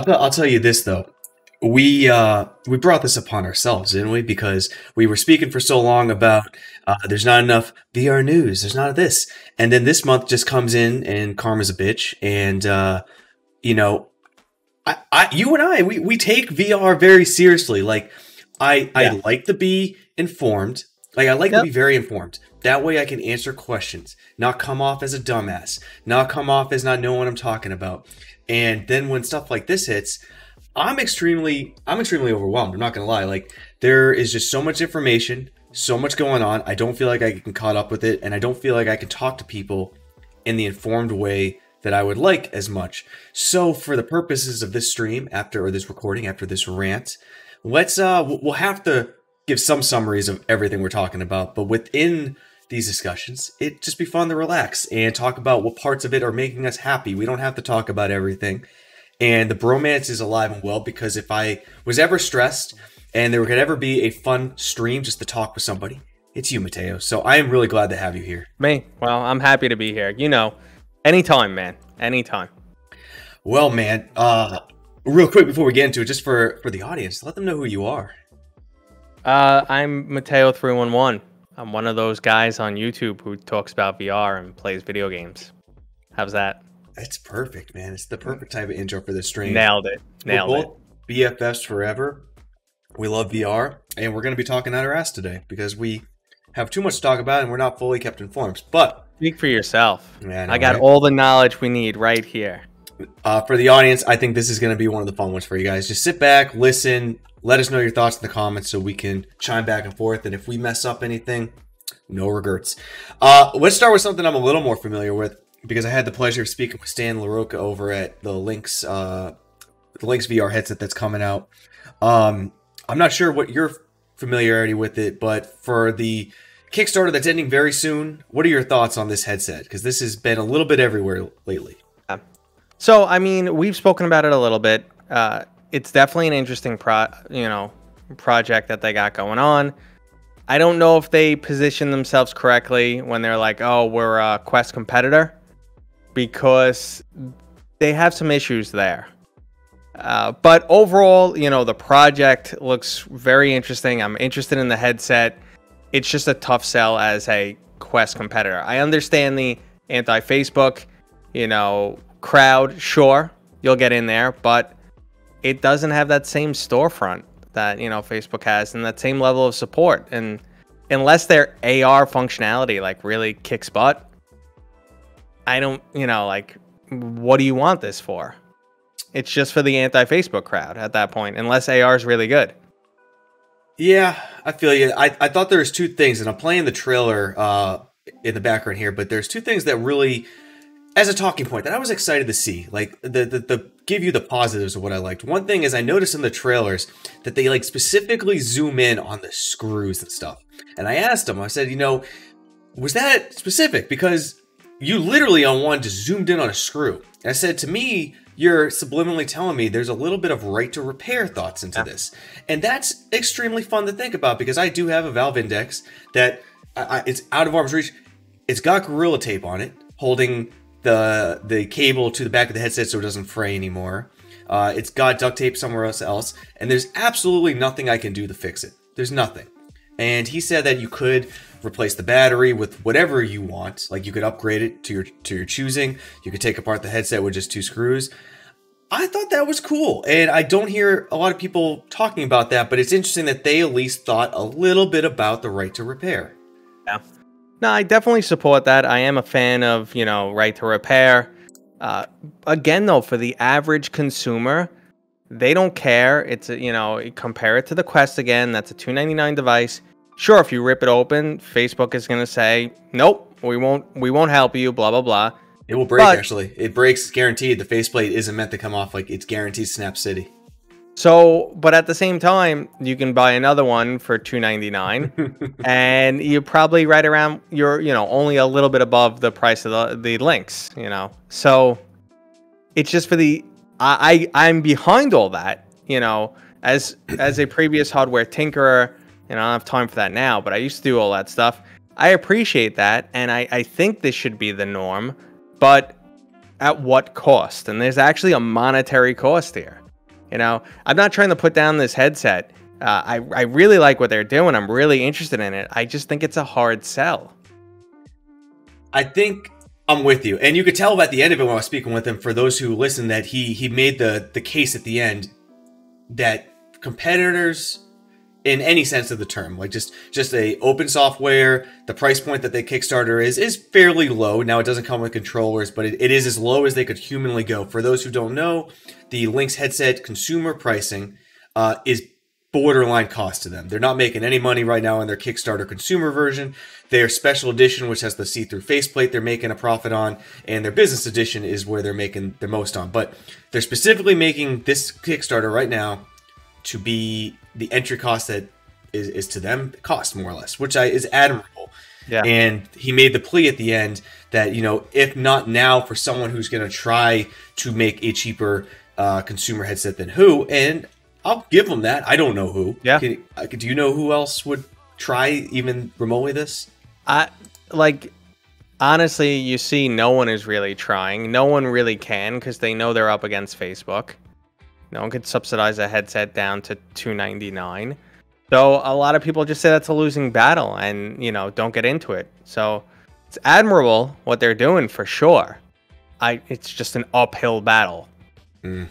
I'll tell you this though. We brought this upon ourselves, didn't we? Because we were speaking for so long about there's not enough VR news, there's not this, and then this month just comes in and karma's a bitch, and you know, you and we take VR very seriously. Like I like to be informed. Like I like to be very informed. That way I can answer questions, not come off as a dumbass, not come off as not knowing what I'm talking about. And then when stuff like this hits, I'm extremely overwhelmed. I'm not gonna lie. Like there is just so much information, so much going on. I don't feel like I can caught up with it, and I don't feel like I can talk to people in the informed way that I would like as much. So for the purposes of this stream, or this recording, after this rant, let's we'll have to give some summaries of everything we're talking about. But within these discussions, it'd just be fun to relax and talk about what parts of it are making us happy. We don't have to talk about everything. And the bromance is alive and well, because if I was ever stressed and there could ever be a fun stream just to talk with somebody, it's you, Mateo. So I am really glad to have you here. Me? Well, I'm happy to be here. You know, anytime, man. Anytime. Well, man, real quick before we get into it, just for the audience, let them know who you are. I'm Mateo311. I'm one of those guys on YouTube who talks about VR and plays video games. How's that? It's perfect, man. It's the perfect type of intro for this stream. Nailed it. Nailed it. BFFs forever. We love VR, and we're going to be talking out our ass today because we have too much to talk about and we're not fully kept informed. But speak for yourself. Yeah, I got all the knowledge we need right here. For the audience, I think this is going to be one of the fun ones for you guys. Just sit back, listen, let us know your thoughts in the comments so we can chime back and forth. And if we mess up anything, no regrets. Let's start with something I'm a little more familiar with, because I had the pleasure of speaking with Stan LaRocca over at the Lynx VR headset that's coming out. I'm not sure what your familiarity with it, but for the Kickstarter that's ending very soon, what are your thoughts on this headset? Because this has been a little bit everywhere lately. So, I mean, we've spoken about it a little bit. It's definitely an interesting project that they got going on. I don't know if they position themselves correctly when they're like, oh, we're a Quest competitor, because they have some issues there. But overall, you know, the project looks very interesting. I'm interested in the headset. It's just a tough sell as a Quest competitor. I understand the anti-Facebook, crowd. Sure, you'll get in there, but it doesn't have that same storefront that, Facebook has, and that same level of support. And unless their AR functionality like really kicks butt, I don't, what do you want this for? It's just for the anti-Facebook crowd at that point, unless AR is really good. Yeah, I feel you. I thought there was two things, and I'm playing the trailer in the background here, but there's two things that really, as a talking point, that I was excited to see. Like, the give you the positives of what I liked. One thing is I noticed in the trailers that they like specifically zoom in on the screws and stuff. And I asked them, I said, was that specific? Because you literally on one just zoomed in on a screw. And I said, to me, you're subliminally telling me there's a little bit of right to repair thoughts into this. And that's extremely fun to think about, because I do have a Valve Index that it's out of arm's reach. It's got Gorilla Tape on it, holding the cable to the back of the headset so it doesn't fray anymore. It's got duct tape somewhere else, and there's absolutely nothing I can do to fix it. There's nothing. And he said that you could replace the battery with whatever you want. Like, you could upgrade it to your choosing. You could take apart the headset with just 2 screws. I thought that was cool, and I don't hear a lot of people talking about that, but it's interesting that they at least thought a little bit about the right to repair. Yeah. No, I definitely support that. I am a fan of, right to repair. Again, though, for the average consumer, they don't care. It's compare it to the Quest again. That's a $299 device. Sure, if you rip it open, Facebook is going to say, nope, we won't help you, blah, blah, blah. It will break, actually. It breaks, guaranteed. The faceplate isn't meant to come off. Like, it's guaranteed Snap City. So, but at the same time, you can buy another one for $299, and you're probably right around, only a little bit above the price of the Lynx, So, it's just for the, I'm behind all that, as a previous hardware tinkerer, and I don't have time for that now, but I used to do all that stuff. I appreciate that, and I think this should be the norm, but at what cost? And there's actually a monetary cost here. You know, I'm not trying to put down this headset. I really like what they're doing. I'm really interested in it. I just think it's a hard sell. I think I'm with you, and you could tell at the end of it when I was speaking with him. For those who listen, that he made the case at the end that competitors, in any sense of the term, like just a open software, the price point that the Kickstarter is fairly low. Now, it doesn't come with controllers, but it is as low as they could humanly go. For those who don't know, the Lynx headset consumer pricing is borderline cost to them. They're not making any money right now in their Kickstarter consumer version. Their special edition, which has the see-through faceplate, they're making a profit on, and their business edition is where they're making the most on. But they're specifically making this Kickstarter right now to be the entry cost that is to them cost, more or less, which is admirable. Yeah. And he made the plea at the end that, you know, if not now, for someone who's going to try to make a cheaper consumer headset than who, and I'll give them that. I don't know who. Yeah. Do you know who else would try even remotely this? Honestly, you see, no one is really trying. No one really can, because they know they're up against Facebook. No one could subsidize a headset down to $299. So a lot of people just say that's a losing battle, and don't get into it. So it's admirable what they're doing for sure. It's just an uphill battle. Mm.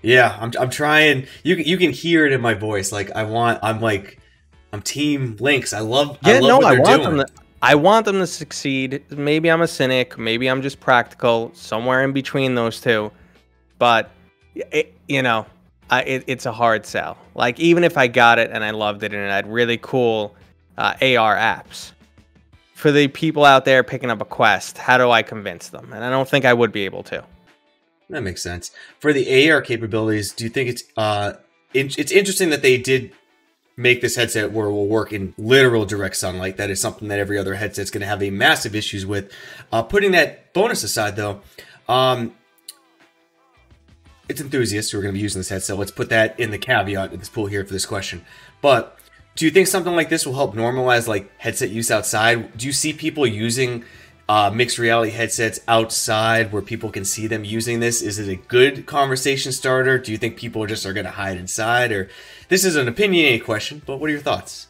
Yeah, I'm trying. You can hear it in my voice. Like I'm Team Lynx. I love what they're doing. I want them to succeed. Maybe I'm a cynic. Maybe I'm just practical. Somewhere in between those two. But it's a hard sell. Like, even if I got it and I loved it and it had really cool AR apps, for the people out there picking up a Quest, how do I convince them? And I don't think I would be able to. That makes sense. For the AR capabilities, do you think it's interesting that they did make this headset where it will work in literal direct sunlight? That is something that every other headset's going to have a massive issues with. Putting that bonus aside, though, it's enthusiasts who are going to be using this headset. Let's put that in the caveat in this pool here for this question. But do you think something like this will help normalize like headset use outside? Do you see people using mixed reality headsets outside where people can see them using this? Is it a good conversation starter? Do you think people just are going to hide inside? Or this is an opinionated question, but what are your thoughts?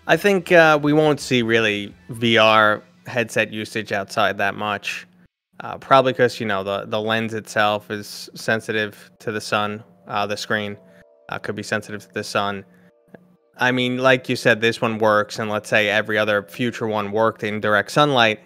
I think we won't see really VR headset usage outside that much. Probably because the lens itself is sensitive to the sun. The screen could be sensitive to the sun. I mean, like you said, this one works, and let's say every other future one worked in direct sunlight.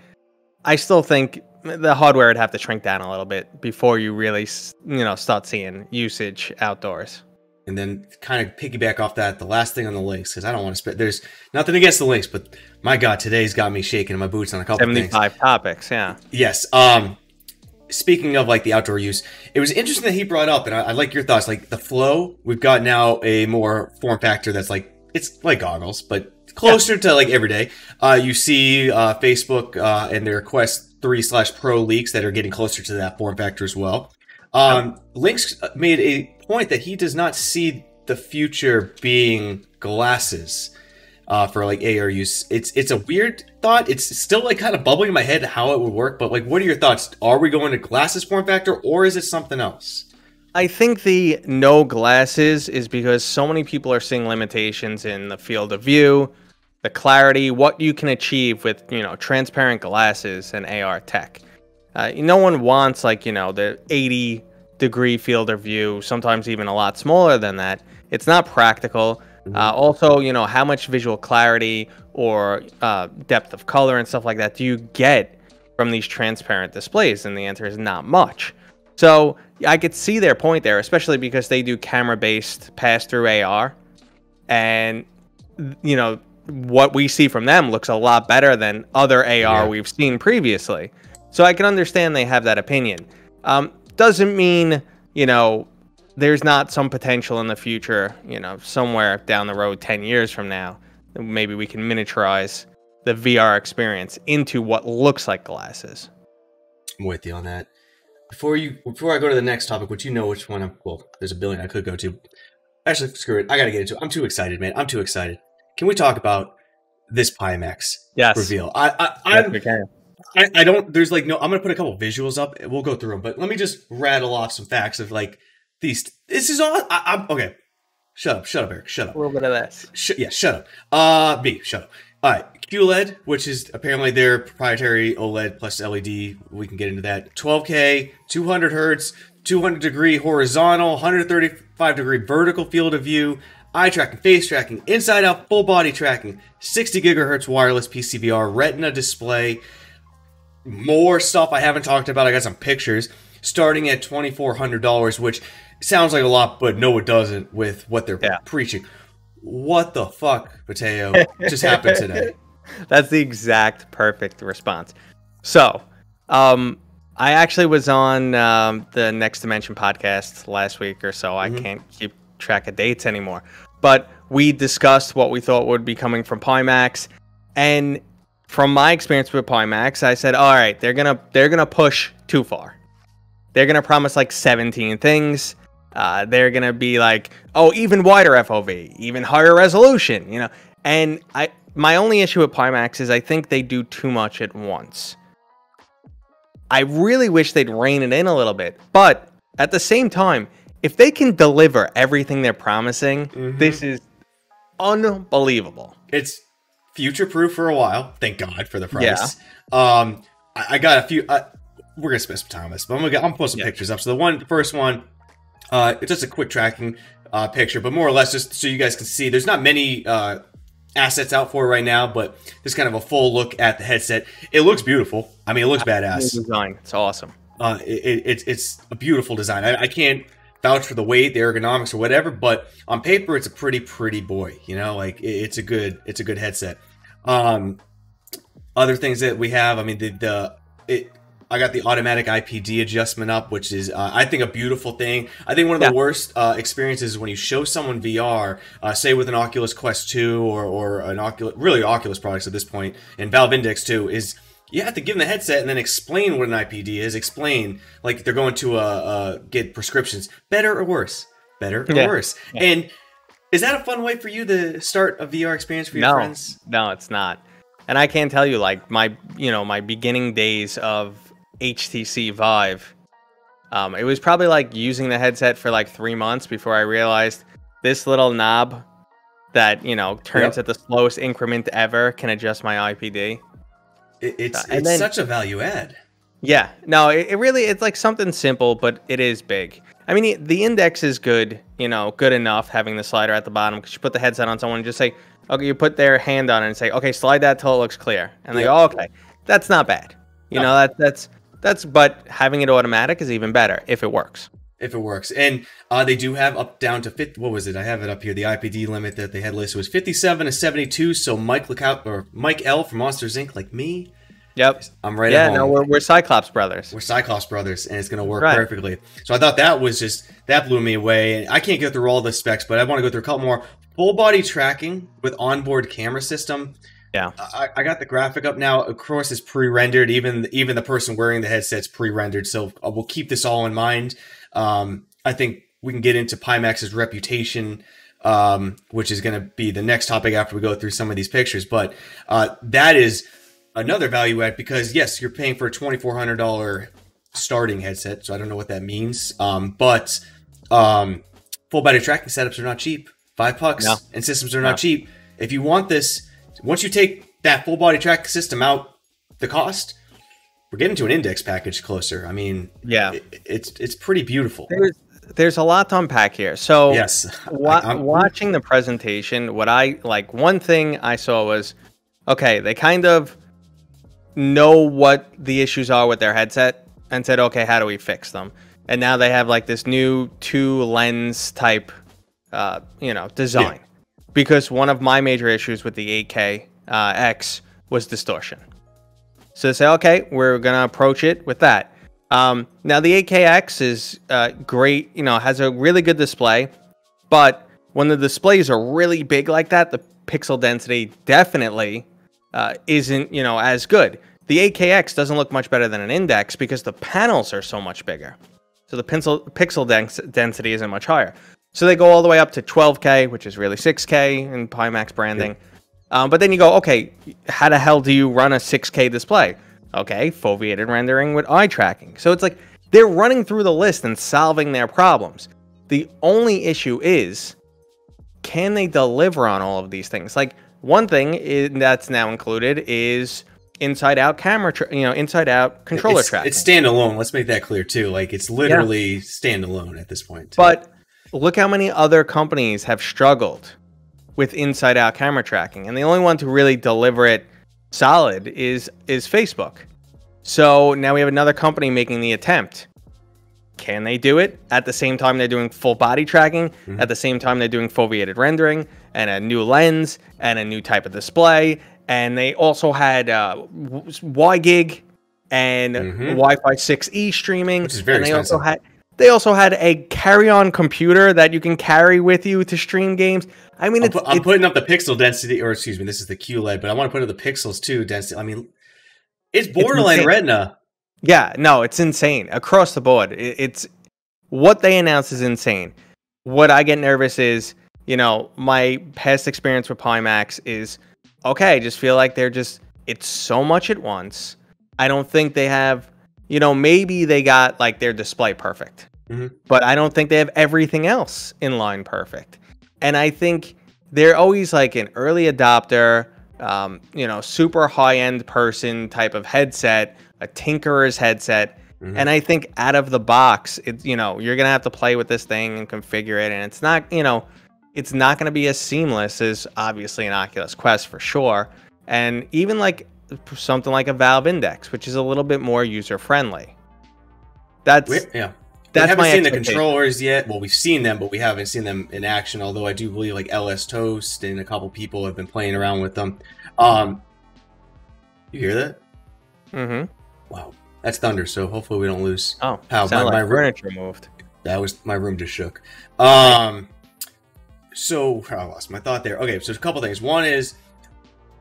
I still think the hardware would have to shrink down a little bit before you really, start seeing usage outdoors. And then kind of piggyback off that, the last thing on the Lynx, because I don't want to spend. There's nothing against the Lynx, but my God, today's got me shaking in my boots on a couple of things. 75 topics, yeah. Yes. Speaking of like the outdoor use, it was interesting that he brought up, and I like your thoughts. Like the Flow, we've got now a more form factor that's like, it's like goggles, but closer to like everyday. You see Facebook and their Quest 3/Pro leaks that are getting closer to that form factor as well. Lynx made a point that he does not see the future being glasses for like AR use. It's a weird thought. It's still like kind of bubbling in my head how it would work, but like, what are your thoughts? Are we going to glasses form factor, or is it something else? I think the no glasses is because so many people are seeing limitations in the field of view, the clarity, what you can achieve with, transparent glasses and AR tech. No one wants like, the 80-degree field of view, sometimes even a lot smaller than that. It's not practical. Also, how much visual clarity or depth of color and stuff like that do you get from these transparent displays? And the answer is not much. So I could see their point there, especially because they do camera-based pass-through AR. And, what we see from them looks a lot better than other AR we've seen previously. So I can understand they have that opinion. Doesn't mean, there's not some potential in the future, somewhere down the road 10 years from now, maybe we can miniaturize the VR experience into what looks like glasses. I'm with you on that. Before I go to the next topic, which which one there's a billion I could go to. Actually, screw it. I got to get into it. I'm too excited, man. I'm too excited. Can we talk about this Pimax reveal? I don't, there's like, no, I'm going to put a couple visuals up and we'll go through them, but let me just rattle off some facts of like This is all. I'm okay. Shut up, Eric. Shut up. A little bit of this. Shut up. B, shut up. All right, QLED, which is apparently their proprietary OLED plus LED. We can get into that. 12K, 200 hertz, 200-degree horizontal, 135-degree vertical field of view, eye tracking, face tracking, inside-out full body tracking, 60 gigahertz wireless PCVR, Retina display. More stuff I haven't talked about. I got some pictures starting at $2,400, which sounds like a lot, but no, it doesn't with what they're preaching. What the fuck, Mateo, just happened today? That's the exact perfect response. So, I actually was on the Next Dimension podcast last week or so. I can't keep track of dates anymore. But we discussed what we thought would be coming from Pimax. And from my experience with Pimax, I said, all right, they're gonna push too far. They're gonna promise like 17 things. They're gonna be like, oh, even wider FOV, even higher resolution, you know. And my only issue with Pimax is I think they do too much at once. I really wish they'd rein it in a little bit, but at the same time, if they can deliver everything they're promising, this is unbelievable. It's future-proof for a while. Thank God for the price. Yeah. I got a few. We're gonna spend some time on this, but I'm gonna post some pictures up. So the first one. It's just a quick tracking picture, but more or less just so you guys can see. There's not many assets out for it right now, but this kind of a full look at the headset. It looks beautiful. I mean, it looks badass. Design. It's awesome. It's a beautiful design. I can't vouch for the weight, the ergonomics, or whatever, but on paper, it's a pretty boy. You know, like it's a good headset. Other things that we have. I mean, I got the automatic IPD adjustment up, which is, I think, a beautiful thing. I think one of the worst experiences is when you show someone VR, say with an Oculus Quest 2 or an Oculus products at this point, and Valve Index 2, is you have to give them the headset and then explain what an IPD is. Explain, like they're going to get prescriptions. Better or worse? Better or worse? Yeah. And is that a fun way for you to start a VR experience for your friends? No, it's not. And I can't tell you, like, my beginning days of HTC Vive, it was probably like using the headset for like 3 months before I realized this little knob that, you know, turns at the slowest increment ever can adjust my IPD. It's such a value add. Yeah, no, it really, it's like something simple, but it is big. I mean, the Index is good, you know, good enough having the slider at the bottom, because you put the headset on someone and just say, okay, you put their hand on it and say, okay, slide that till it looks clear. And they go, oh, okay, that's not bad. You know, but having it automatic is even better if it works. If it works. And they do have up down to 50. What was it? I have it up here. The IPD limit that they had listed was 57 to 72. So Mike L from Monsters Inc., like me. Yep. I'm right at home. No, we're Cyclops brothers. We're Cyclops brothers, and it's going to work perfectly. So I thought that blew me away. I can't go through all the specs, but I want to go through a couple more. Full body tracking with onboard camera system. Yeah, I got the graphic up now. Of course, it's pre-rendered. Even the person wearing the headset's pre-rendered. So we'll keep this all in mind. I think we can get into Pimax's reputation, which is going to be the next topic after we go through some of these pictures. But that is another value add, because yes, you're paying for a $2,400 starting headset. So I don't know what that means. But full body tracking setups are not cheap. $5 and systems are not cheap. If you want this. Once you take that full body track system out, the cost, we're getting to an Index package closer. I mean, it's pretty beautiful. There's a lot to unpack here. So yes, watching the presentation, one thing I saw was, okay, they kind of know what the issues are with their headset and said, okay, how do we fix them? And now they have like this new 2-lens type, design. Yeah. Because one of my major issues with the 8K X was distortion. So they say, okay, we're going to approach it with that. Now, the 8KX is great, has a really good display. But when the displays are really big like that, the pixel density definitely isn't, as good. The 8KX doesn't look much better than an Index because the panels are so much bigger. So the pixel density isn't much higher. So they go all the way up to 12K, which is really 6K in Pimax branding. Yeah. But then you go, okay, how the hell do you run a 6K display? Okay, foveated rendering with eye tracking. So it's like they're running through the list and solving their problems. The only issue is, can they deliver on all of these things? Like, one thing that's now included is inside-out camera, inside-out controller tracking. It's standalone. Let's make that clear too. Like, it's literally standalone at this point. But look how many other companies have struggled with inside-out camera tracking, and the only one to really deliver it solid is Facebook. So now we have another company making the attempt. Can they do it at the same time they're doing full body tracking? Mm-hmm. At the same time they're doing foveated rendering and a new lens and a new type of display? And they also had WiGig and Wi-Fi 6E streaming, which is very expensive. They also had a carry-on computer that you can carry with you to stream games. I mean, I'm putting up the pixel density, or excuse me, this is the QLED, but I want to put up the pixels too density. I mean, it's borderline Retina. Yeah, no, it's insane across the board. It's what they announced is insane. What I get nervous is, my past experience with Pimax is, okay, I just feel like it's so much at once. I don't think they have, maybe they got like their display perfect, but I don't think they have everything else in line perfect. And I think they're always like an early adopter, super high-end person type of headset, a tinkerer's headset. And I think out of the box, you're going to have to play with this thing and configure it. And it's not, it's not going to be as seamless as obviously an Oculus Quest for sure. And even like something like a Valve Index, which is a little bit more user-friendly. That's we haven't seen the controllers yet. Well, we've seen them, but we haven't seen them in action. Although I do believe like LS Toast and a couple people have been playing around with them. You hear that? Mm-hmm. Wow, that's thunder. So hopefully we don't lose. Oh, my furniture moved. That was my room just shook. So I lost my thought there. Okay, so a couple things. One is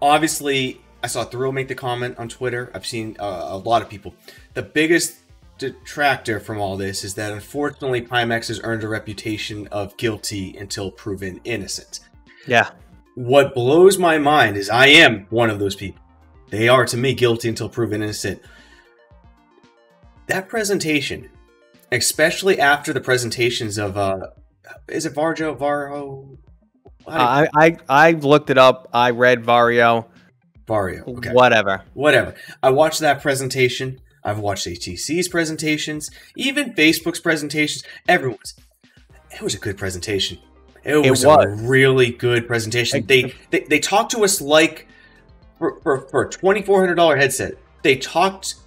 obviously I saw Thrill make the comment on Twitter. I've seen a lot of people. The biggest detractor from all this is that unfortunately Pimax has earned a reputation of guilty until proven innocent. Yeah. What blows my mind is I am one of those people. They are to me guilty until proven innocent. That presentation, especially after the presentations of is it Varo? I looked it up. I read Vario. Okay. Whatever. I watched that presentation. I've watched HTC's presentations, even Facebook's presentations, everyone's. It was a good presentation. It was a really good presentation. They talked to us like for a $2,400 headset. They talked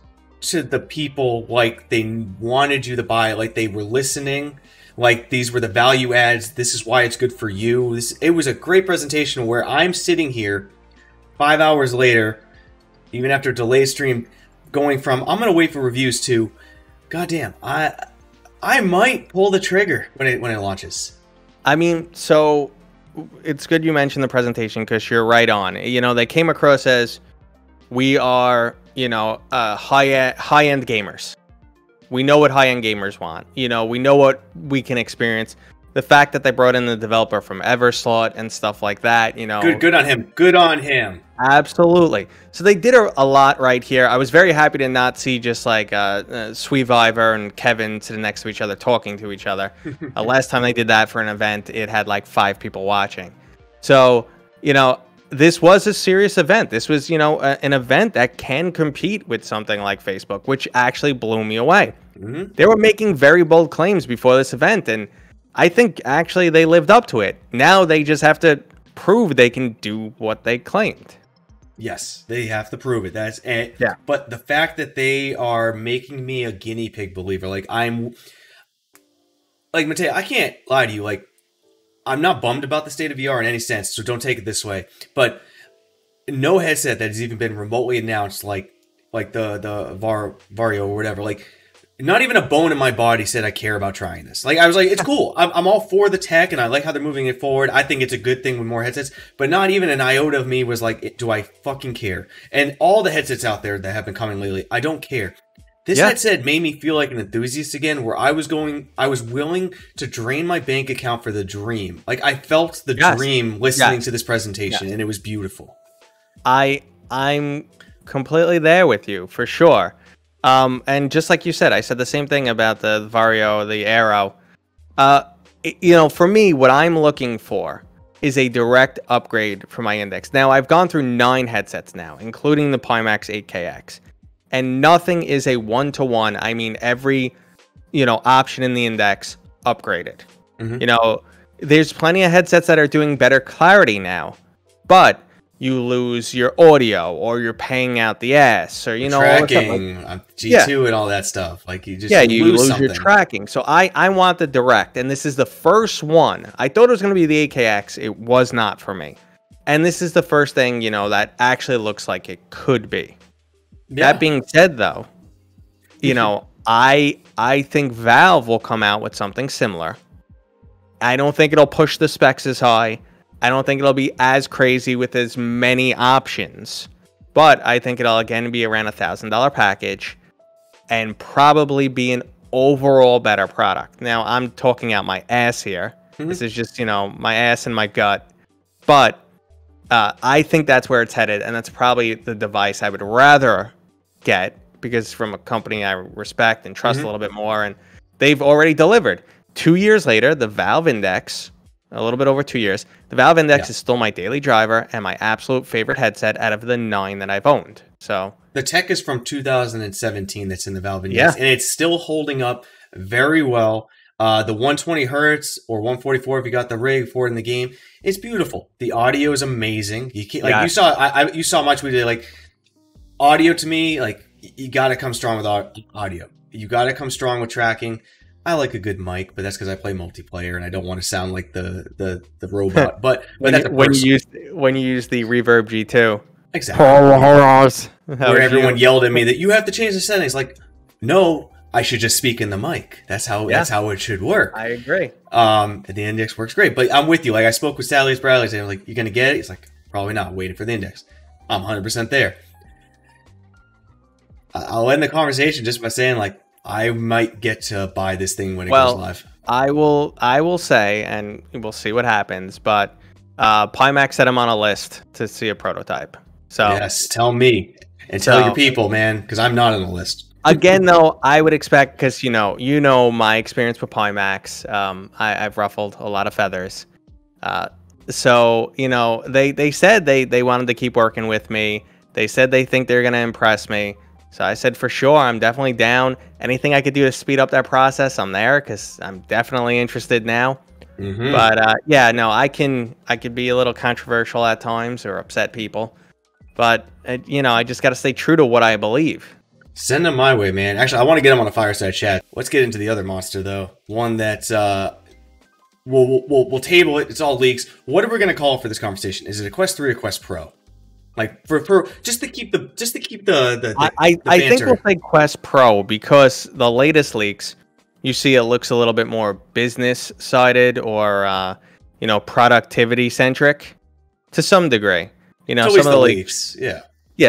to the people like they wanted you to buy it, like they were listening, like these were the value adds. This is why it's good for you. It was a great presentation where I'm sitting here 5 hours later, even after a delayed stream, going from I'm gonna wait for reviews to, goddamn, I might pull the trigger when it launches. I mean, so it's good you mentioned the presentation because you're right on. They came across as we are, high-end gamers. We know what high-end gamers want. We know what we can experience. The fact that they brought in the developer from Everslot and stuff like that, Good on him. Good on him. Absolutely. So they did a lot right here. I was very happy to not see just like Sweeviver and Kevin sitting next to each other talking to each other. Last time they did that for an event, it had like 5 people watching. So, this was a serious event. This was, an event that can compete with something like Facebook, which actually blew me away. Mm-hmm. They were making very bold claims before this event, and I think actually they lived up to it. Now they just have to prove they can do what they claimed. Yes, they have to prove it. That's it. Yeah. But the fact that they are making me a guinea pig believer, like Mateo, I can't lie to you. Like, I'm not bummed about the state of VR in any sense, so don't take it this way. But no headset that has even been remotely announced, like the Vario or whatever, like. Not even a bone in my body said I care about trying this. Like, I was like, it's cool. I'm all for the tech, and I like how they're moving it forward. I think it's a good thing with more headsets. But not even an iota of me was like, do I fucking care? And all the headsets out there that have been coming lately, I don't care. This headset made me feel like an enthusiast again, where I was willing to drain my bank account for the dream. Like, I felt the dream listening to this presentation, and it was beautiful. I'm completely there with you, for sure. And just like you said, I said the same thing about the Vario, the Aero. for me, what I'm looking for is a direct upgrade for my Index. Now, I've gone through 9 headsets now, including the Pimax 8KX, and nothing is a one-to-one. I mean, every, option in the Index upgraded. There's plenty of headsets that are doing better clarity now, but you lose your audio, or you're paying out the ass, or tracking, G2 and all that stuff. Like you lose your tracking. So I want the direct, and this is the first one. I thought it was going to be the AKX. It was not for me, and this is the first thing that actually looks like it could be. Yeah. That being said, though, I think Valve will come out with something similar. I don't think it'll push the specs as high. I don't think it'll be as crazy with as many options, but I think it'll again be around $1,000 package and probably be an overall better product. Now, I'm talking out my ass here. This is just, my ass and my gut, but I think that's where it's headed, and that's probably the device I would rather get, because from a company I respect and trust a little bit more, and they've already delivered. 2 years later, the Valve Index, a little bit over 2 years, the Valve Index is still my daily driver and my absolute favorite headset out of the 9 that I've owned. So the tech is from 2017 that's in the Valve Index, and it's still holding up very well. The 120 hertz or 144, if you got the rig for it in the game, it's beautiful. The audio is amazing. You can't, you saw my tweet today, like, audio to me, like, you got to come strong with audio. You got to come strong with tracking. I like a good mic, but that's because I play multiplayer and I don't want to sound like the robot. But when you use the Reverb G2, exactly, where everyone yelled at me that you have to change the settings. Like, no, I should just speak in the mic. That's how it should work. I agree. The Index works great, but I'm with you. Like, I spoke with Sally's Bradley, and I'm like, "You gonna get it?" He's like, "Probably not. Waiting for the Index." I'm 100% there. I'll end the conversation just by saying, like, I might get to buy this thing when it goes live. I will say, and we'll see what happens, but Pimax set him on a list to see a prototype. So yes, tell me and tell your people, man, because I'm not on the list. Again, though, I would expect, because you know my experience with Pimax. I've ruffled a lot of feathers. So they said they wanted to keep working with me. They said they think they're gonna impress me. So I said, for sure, I'm definitely down. Anything I could do to speed up that process, I'm there, because I'm definitely interested now. But I could be a little controversial at times or upset people. But I just got to stay true to what I believe. Send them my way, man. Actually, I want to get them on a fireside chat. Let's get into the other monster, though. One that we'll table it. It's all leaks. What are we going to call for this conversation? Is it a Quest 3 or Quest Pro? Like for just to keep the I think we'll say Quest Pro, because the latest leaks, you see, it looks a little bit more business sided or productivity centric to some degree. Some of the leaks,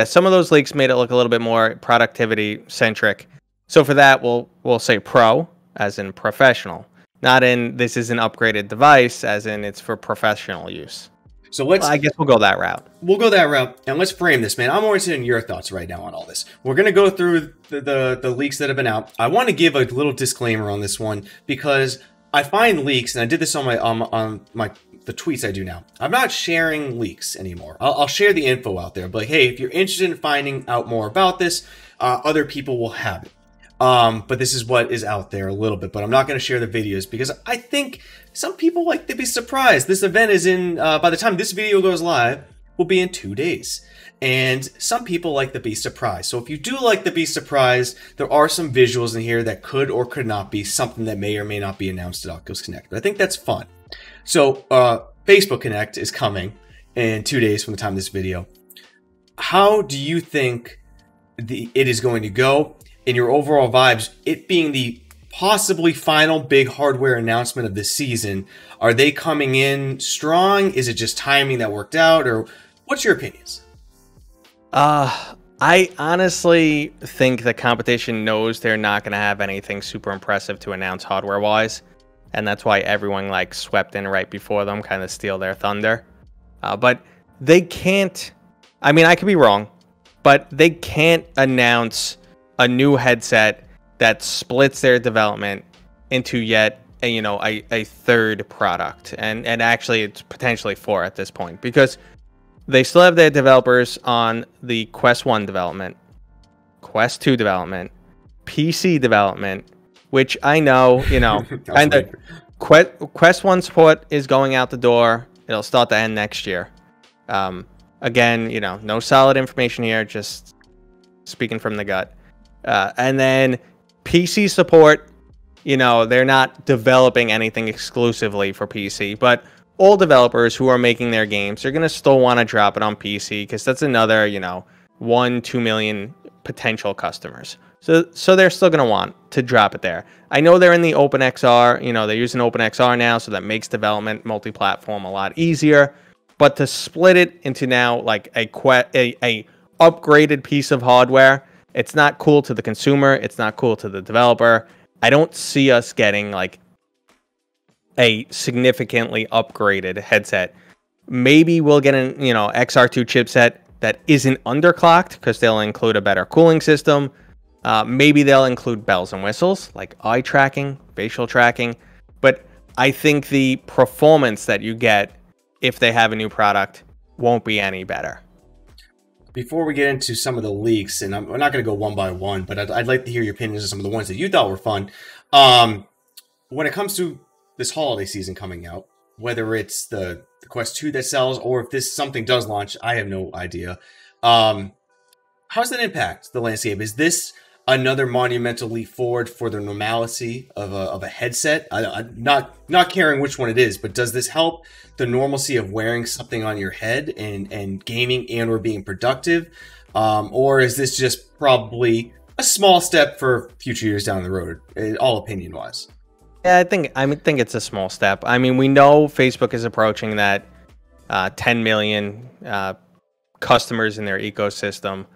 some of those leaks made it look a little bit more productivity centric. So for that, we'll say Pro, as in professional, not in this is an upgraded device, as in it's for professional use. So I guess we'll go that route. We'll go that route, and let's frame this, man. I'm more interested in your thoughts right now on all this. We're going to go through the leaks that have been out. I want to give a little disclaimer on this one, because I find leaks, and I did this on the tweets I do now. I'm not sharing leaks anymore. I'll share the info out there, but hey, if you're interested in finding out more about this, other people will have it. But this is what is out there a little bit, but I'm not going to share the videos, because I think some people like to be surprised. This event is in, by the time this video goes live, will be in 2 days. And some people like to be surprised. So if you do like to be surprised, there are some visuals in here that could or could not be something that may or may not be announced at Oculus Connect. But I think that's fun. So Facebook Connect is coming in 2 days from the time of this video. How do you think it is going to go? In your overall vibes, it being the possibly final big hardware announcement of this season, are they coming in strong? Is it just timing that worked out, or what's your opinions? I honestly think the competition knows they're not going to have anything super impressive to announce hardware-wise, and that's why everyone swept in right before them, kind of steal their thunder. But they can't. I mean, I could be wrong, but they can't announce a new headset that splits their development into yet a third product, and actually it's potentially 4 at this point, because they still have their developers on the Quest 1 development, Quest 2 development, PC development, which I know, kind of Quest 1 support is going out the door. It'll start to end next year. Again, no solid information here, just speaking from the gut. And then PC support, they're not developing anything exclusively for PC, but all developers who are making their games are going to still want to drop it on PC, because that's another, 1-2 million potential customers. So they're still going to want to drop it there. I know they're in the OpenXR, they're using OpenXR now, so that makes development multi-platform a lot easier. But to split it into now like a upgraded piece of hardware, it's not cool to the consumer, it's not cool to the developer. I don't see us getting like a significantly upgraded headset. Maybe we'll get an XR2 chipset that isn't underclocked, because they'll include a better cooling system. Maybe they'll include bells and whistles like eye tracking, facial tracking. But I think the performance that you get if they have a new product won't be any better. Before we get into some of the leaks, and we're not going to go one by one, but I'd like to hear your opinions on some of the ones that you thought were fun. When it comes to this holiday season coming out, whether it's the Quest 2 that sells, or if this something does launch, I have no idea. How does that impact the landscape? Is this another monumental leap forward for the normalcy of a headset? I'm not caring which one it is, but does this help the normalcy of wearing something on your head and gaming and or being productive? Or is this just probably a small step for future years down the road, all opinion wise? Yeah, I think it's a small step. I mean, we know Facebook is approaching that 10 million customers in their ecosystem.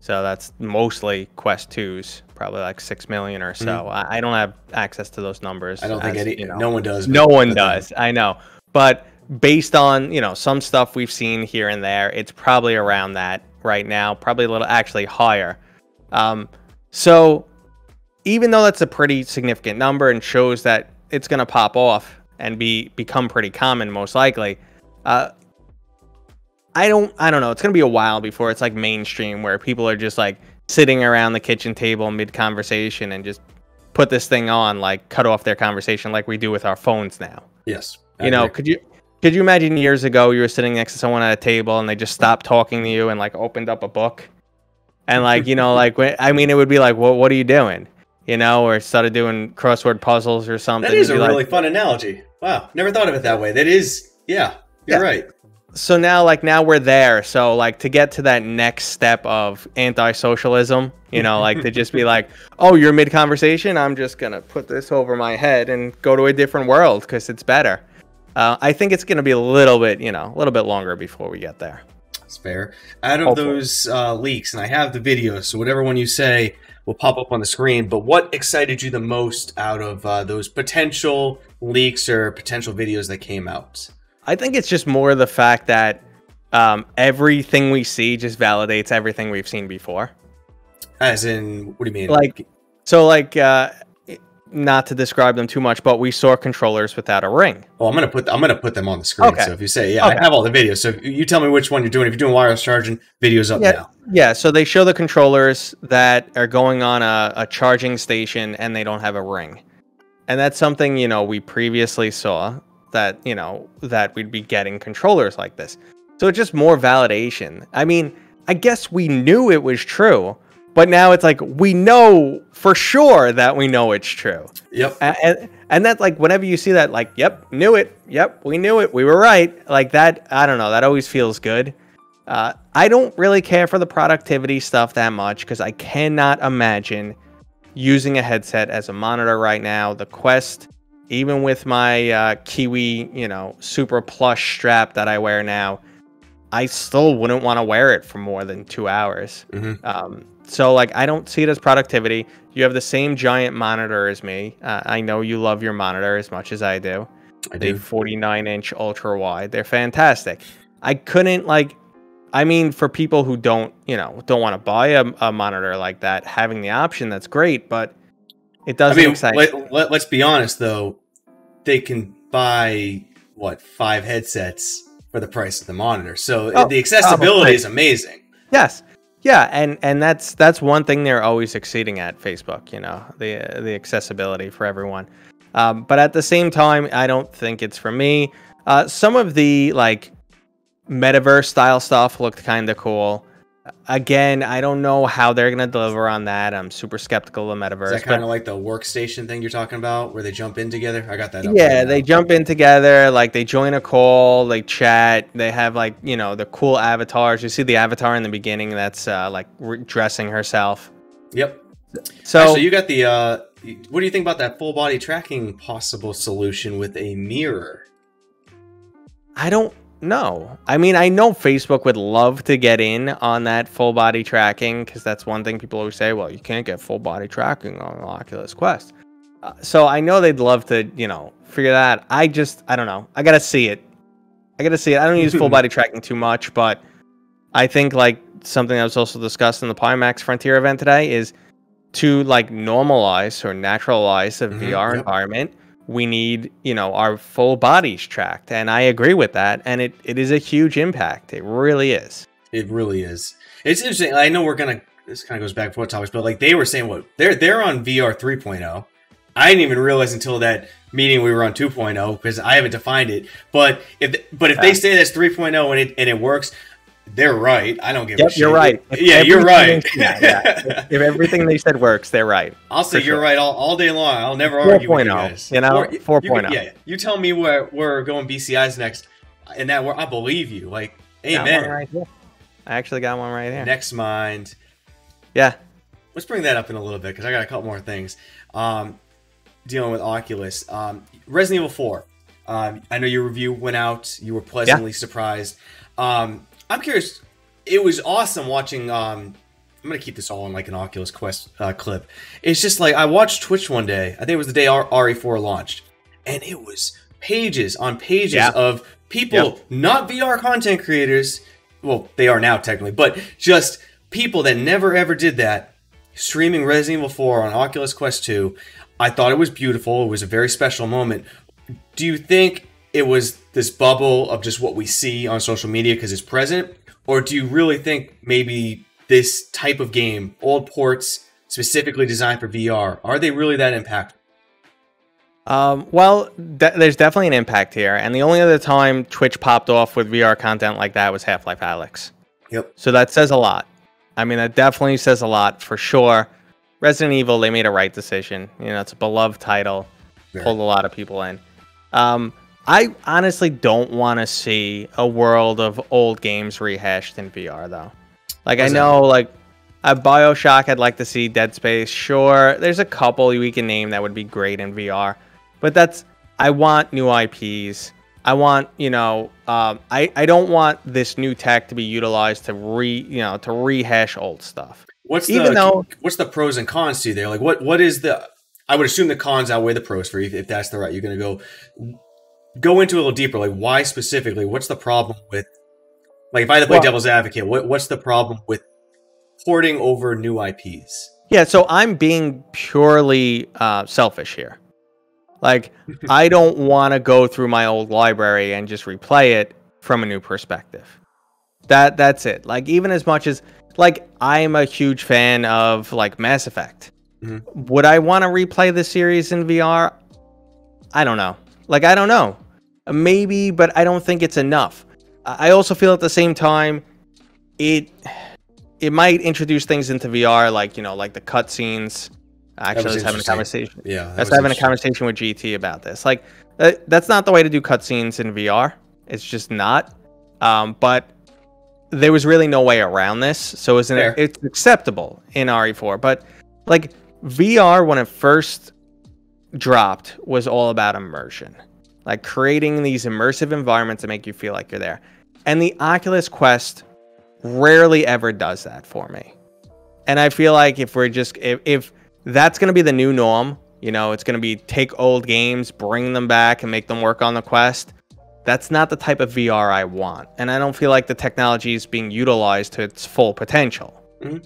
So that's mostly Quest 2s, probably like 6 million or so. Mm-hmm. I don't have access to those numbers. I don't think no one does. No one does. I know. But based on, some stuff we've seen here and there, it's probably around that right now, probably a little actually higher. So even though that's a pretty significant number and shows that it's going to pop off and become pretty common, most likely, I don't know. It's going to be a while before it's like mainstream, where people are just like sitting around the kitchen table mid conversation and just put this thing on, like cut off their conversation like we do with our phones now. Yes. Could you imagine years ago you were sitting next to someone at a table and they just stopped talking to you and like opened up a book and like, it would be like, well, what are you doing? Or started doing crossword puzzles or something. That is a really fun analogy. Wow. Never thought of it that way. That is, yeah, you're right. So now we're there. So like to get to that next step of anti-socialism, like to just be like, oh, you're mid conversation, I'm just gonna put this over my head and go to a different world because it's better. I think it's gonna be a little bit longer before we get there. That's fair. Out of those leaks, and I have the videos, so whatever one you say will pop up on the screen. But what excited you the most out of those potential leaks or potential videos that came out? I think it's just more the fact that everything we see just validates everything we've seen before. As in, what do you mean? Not to describe them too much, but we saw controllers without a ring. Oh, I'm gonna put them on the screen. Okay. So if you say, I have all the videos. So you tell me which one you're doing. If you're doing wireless charging, videos up now. Yeah. So they show the controllers that are going on a charging station and they don't have a ring, and that's something we previously saw. That we'd be getting controllers like this. So it's just more validation. I mean, I guess we knew it was true, but now it's like we know for sure that we know it's true. Yep. And that's like whenever you see that, like, yep, knew it. Yep, we knew it. We were right. Like that, I don't know. That always feels good. I don't really care for the productivity stuff that much because I cannot imagine using a headset as a monitor right now. The Quest, even with my Kiwi, super plush strap that I wear now, I still wouldn't want to wear it for more than 2 hours. Mm-hmm. So like, I don't see it as productivity. You have the same giant monitor as me. I know you love your monitor as much as I do. The 49-inch ultra wide. They're fantastic. I couldn't for people who don't want to buy a monitor like that, having the option, that's great, but it doesn't excite me. Let's be honest, though. they can buy what 5 headsets for the price of the monitor. So the accessibility probably. is amazing. Yes. Yeah, and that's one thing they're always succeeding at, Facebook, you know, the accessibility for everyone. But at the same time, I don't think it's for me. Some of the like metaverse style stuff looked kind of cool. Again, I don't know how they're going to deliver on that. I'm super skeptical of metaverse. Is that kind of like the workstation thing you're talking about, where they jump in together? I got that up. Yeah, they jump in together, like they join a call, they chat, they have like, you know, the cool avatars. You see the avatar in the beginning that's like dressing herself. Yep. So actually, you got the what do you think about that full body tracking possible solution with a mirror? I don't know. I mean, I know Facebook would love to get in on that full body tracking, because that's one thing people always say, well, you can't get full body tracking on Oculus Quest. So I know they'd love to, you know, figure that. I don't know. I got to see it. I don't use full body tracking too much, but I think like something that was also discussed in the Pimax Frontier event today is to like normalize or naturalize a VR environment. We need, you know, our full bodies tracked. And I agree with that. And it is a huge impact. It really is. It really is. It's interesting. I know this kind of goes back to what topics, but like they were saying, what they're on VR 3.0. I didn't even realize until that meeting we were on 2.0, because I haven't defined it. But if they say that's 3.0 and it works, they're right. I don't give a shit. You're right. You're right. If everything they said works, they're right. I'll say you're right all day long. I'll never argue with you guys. You know, 4.0. Yeah, you tell me where we're going BCIs next, and that I believe you. Like, amen. Right here. I actually got one right here. Next Mind. Yeah. Let's bring that up in a little bit, because I got a couple more things. Dealing with Oculus. Resident Evil 4. I know your review went out. You were pleasantly surprised. I'm curious. It was awesome watching. I'm gonna keep this all in like an Oculus Quest clip. It's just like I watched Twitch one day. I think it was the day RE4 launched, and it was pages on pages of people, not VR content creators. Well, they are now technically, but just people that never ever did that, streaming Resident Evil 4 on Oculus Quest 2. I thought it was beautiful. It was a very special moment. Do you think it was this bubble of just what we see on social media because it's present? Or do you really think maybe this type of game, old ports specifically designed for VR, are they really that impactful? Well, there's definitely an impact here. And the only other time Twitch popped off with VR content like that was Half-Life Alyx. Yep. So that says a lot. I mean, that definitely says a lot for sure. Resident Evil, they made a right decision. You know, it's a beloved title. Pulled a lot of people in. I honestly don't want to see a world of old games rehashed in VR, though. Like, I know, like, a BioShock, I'd like to see. Dead Space, sure. There's a couple we can name that would be great in VR. But I want new IPs. I want, you know, I don't want this new tech to be utilized to rehash old stuff. What's the pros and cons to you there? Like, what is the? I would assume the cons outweigh the pros for you if that's the route you're going to go into a little deeper. Like, why specifically? What's the problem with? Like, if I had to play devil's advocate, what's the problem with porting over new IPs? Yeah, so I'm being purely selfish here. Like, I don't want to go through my old library and just replay it from a new perspective. That's it. Like, even as much as, like, I'm a huge fan of, like, Mass Effect. Mm-hmm. Would I want to replay the series in VR? I don't know. Like, I don't know. Maybe, but I don't think it's enough. I also feel at the same time, it might introduce things into VR, like, you know, like the cutscenes. Actually, I was having a conversation. Yeah, I was having a conversation with GT about this. Like, that's not the way to do cutscenes in VR. It's just not. But there was really no way around this, so it's acceptable in RE4. But like, VR, when it first dropped, was all about immersion, like creating these immersive environments that make you feel like you're there. And the Oculus Quest rarely ever does that for me. And I feel like if that's going to be the new norm, you know, it's going to be take old games, bring them back, and make them work on the Quest. That's not the type of VR I want. And I don't feel like the technology is being utilized to its full potential. Mm-hmm.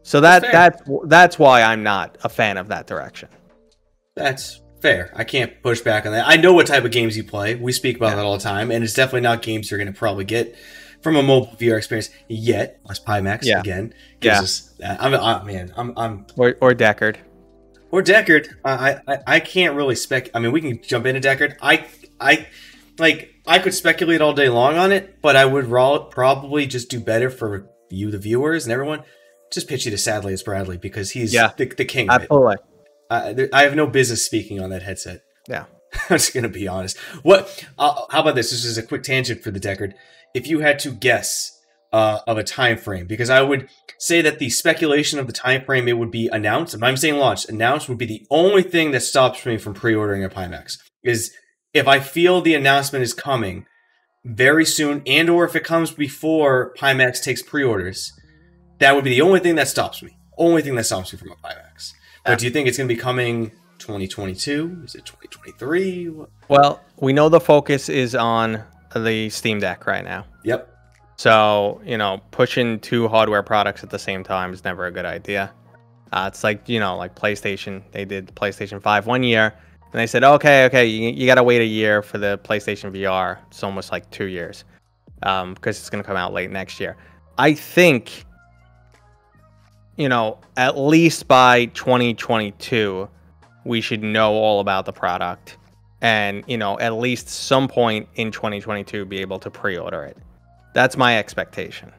So that's why I'm not a fan of that direction. That's Fair. I can't push back on that. I know what type of games you play. We speak about that all the time, and it's definitely not games you're going to probably get from a mobile VR experience yet. Unless Pimax again gives us that. I'm or Deckard. Or Deckard. I can't really spec. I mean, we can jump into Deckard. I could speculate all day long on it, but I would probably just do better for you, the viewers, and everyone. Just pitch you to Sadly It's Bradley because he's the king of absolutely. It. I have no business speaking on that headset. Yeah. I'm just going to be honest. How about this? This is a quick tangent for the Deckard. If you had to guess of a time frame, because I would say that the speculation of the time frame it would be announced, I'm saying launched, announced would be the only thing that stops me from pre-ordering a Pimax. Is if I feel the announcement is coming very soon, and or if it comes before Pimax takes pre-orders, that would be the only thing that stops me. Only thing that stops me from a Pimax. But do you think it's going to be coming 2022? Is it 2023? Well, we know the focus is on the Steam Deck right now. Yep. So, pushing two hardware products at the same time is never a good idea. It's like, like PlayStation. They did the PlayStation 5 1 year, and they said, okay, you got to wait a year for the PlayStation VR. It's almost like 2 years because it's going to come out late next year. I think, at least by 2022, we should know all about the product. And, at least some point in 2022, be able to pre-order it. That's my expectation.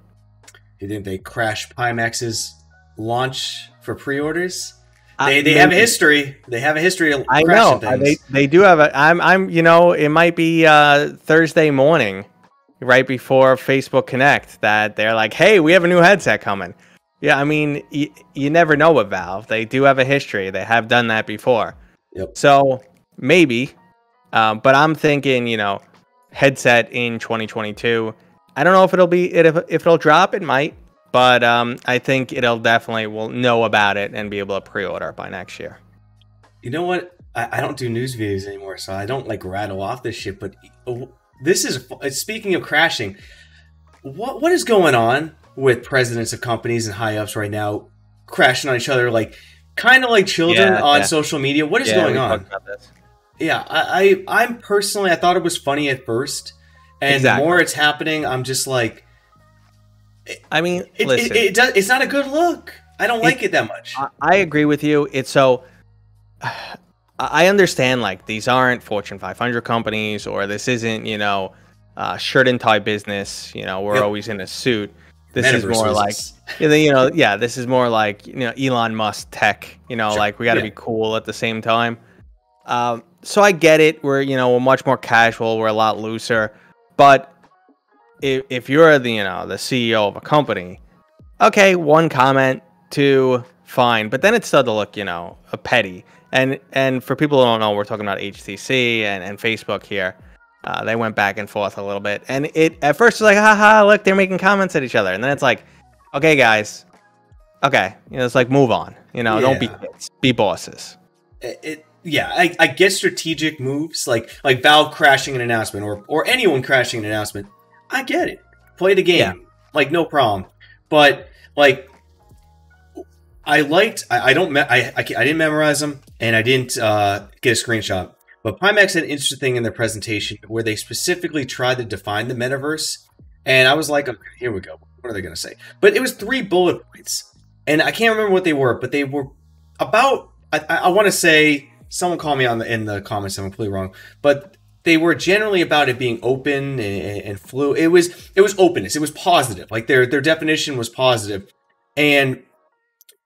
You think they crash Pimax's launch for pre-orders? They have a history. They have a history of crashing things. They do have a. It might be Thursday morning, right before Facebook Connect, that they're like, "Hey, we have a new headset coming." Yeah, I mean, you never know with Valve. They do have a history. They have done that before. Yep. So maybe, but I'm thinking, headset in 2022. I don't know if it'll drop. It might, but I think it'll definitely will know about it and be able to pre-order by next year. You know what? I don't do news videos anymore, so I don't rattle off this shit. But this is speaking of crashing. What is going on with presidents of companies and high ups right now crashing on each other, kind of like children on social media? What is going on? Talked about this. Yeah, I'm personally, I thought it was funny at first. And the more it's happening, I'm just like, I mean, listen, it's not a good look. I don't like it that much. I agree with you. It's so, I understand these aren't Fortune 500 companies, or this isn't, shirt and tie business. We're always in a suit. This is more this is more like, Elon Musk tech, we got to be cool at the same time. So I get it. We're much more casual. We're a lot looser. But if you're the CEO of a company, okay, one comment, two, fine. But then it started to look, a petty. And for people who don't know, we're talking about HTC and Facebook here. They went back and forth a little bit. And it at first was like, haha, look, they're making comments at each other. And then it's like, okay, guys, okay. It's like, move on. Don't be kids. Be bosses. I get strategic moves like Valve crashing an announcement or anyone crashing an announcement. I get it. Play the game. No problem. But I didn't memorize them and I didn't get a screenshot. But Pimax had an interesting thing in their presentation where they specifically tried to define the metaverse. And I was like, okay, here we go. What are they going to say? But it was 3 bullet points. And I can't remember what they were, but they were about, I want to say, someone called me in the comments, I'm completely wrong. But they were generally about it being open and fluid. It was openness. It was positive. Their definition was positive. And